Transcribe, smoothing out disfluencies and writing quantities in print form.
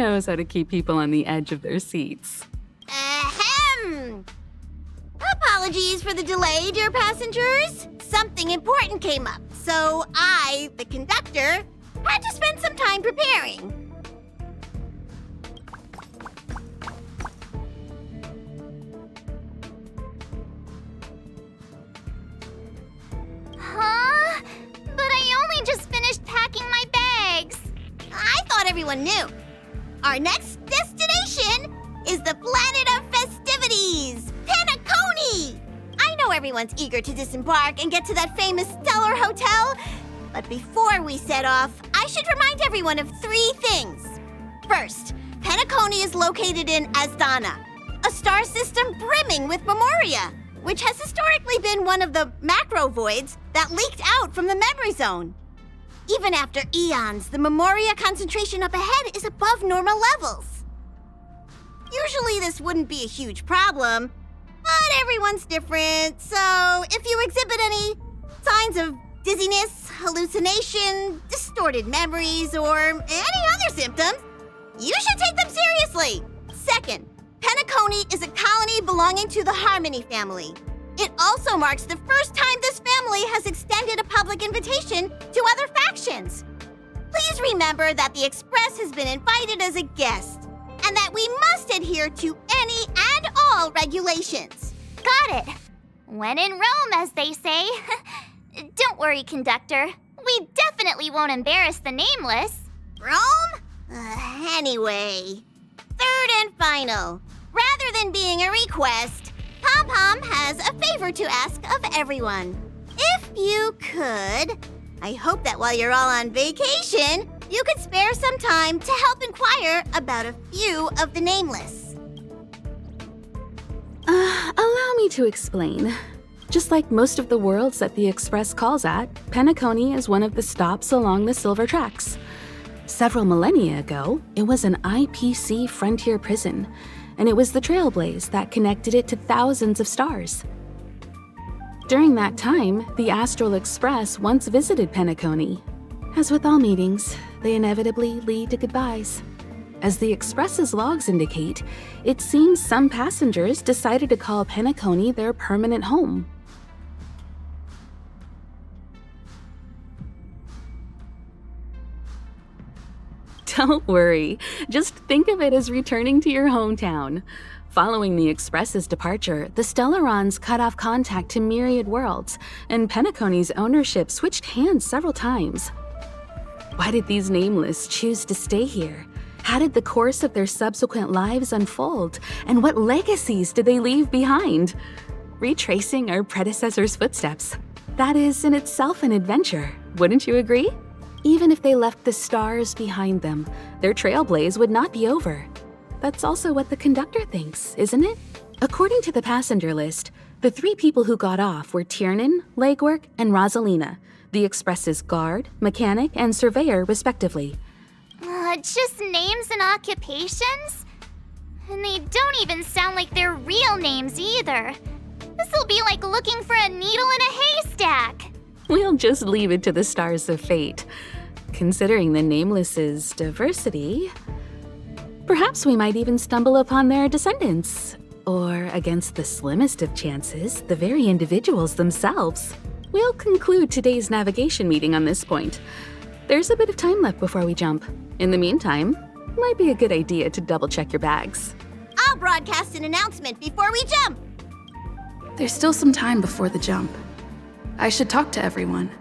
knows how to keep people on the edge of their seats. Ahem! Apologies for the delay, dear passengers. Something important came up, so I, the conductor, had to spend some time preparing. Huh? But I only just finished packing my bags. I thought everyone knew. Our next destination is the planet of festivities, Penacony! I know everyone's eager to disembark and get to that famous stellar hotel, but before we set off, I should remind everyone of 3 things. First, Penacony is located in Asdana, a star system brimming with memoria, which has historically been one of the macro voids that leaked out from the memory zone. Even after eons, the memoria concentration up ahead is above normal levels. Usually this wouldn't be a huge problem, but everyone's different, so if you exhibit any signs of dizziness, hallucination, distorted memories, or any other symptoms, you should take them seriously. Second, Penacony is a colony belonging to the Harmony family. It also marks the first time this family has extended a public invitation to other factions. Please remember that the Express has been invited as a guest, and that we must adhere to any and all regulations. Got it. When in Rome, as they say. Don't worry, conductor. We definitely won't embarrass the nameless. Rome? Anyway, third and final. Rather than being a request, Pom Pom has a favor to ask of everyone. If you could, I hope that while you're all on vacation, you could spare some time to help inquire about a few of the nameless. Allow me to explain. Just like most of the worlds that the Express calls at, Penacony is one of the stops along the Silver Tracks. Several millennia ago, it was an IPC frontier prison, and it was the trailblaze that connected it to thousands of stars. During that time, the Astral Express once visited Penacony. As with all meetings, they inevitably lead to goodbyes. As the Express's logs indicate, it seems some passengers decided to call Penacony their permanent home. Don't worry, just think of it as returning to your hometown. Following the Express's departure, the Stellarons cut off contact to myriad worlds, and Penacony's ownership switched hands several times. Why did these nameless choose to stay here? How did the course of their subsequent lives unfold? And what legacies did they leave behind? Retracing our predecessors' footsteps. That is in itself an adventure, wouldn't you agree? Even if they left the stars behind them, their trailblaze would not be over. That's also what the conductor thinks, isn't it? According to the passenger list, the 3 people who got off were Tiernan, Legwork, and Rosalina, the Express's guard, mechanic, and surveyor, respectively. Just names and occupations? And they don't even sound like their real names either. This'll be like looking for a needle in a haystack. We'll just leave it to the stars of fate. Considering the Nameless's diversity, perhaps we might even stumble upon their descendants. Or, against the slimmest of chances, the very individuals themselves. We'll conclude today's navigation meeting on this point. There's a bit of time left before we jump. In the meantime, it might be a good idea to double-check your bags. I'll broadcast an announcement before we jump. There's still some time before the jump. I should talk to everyone.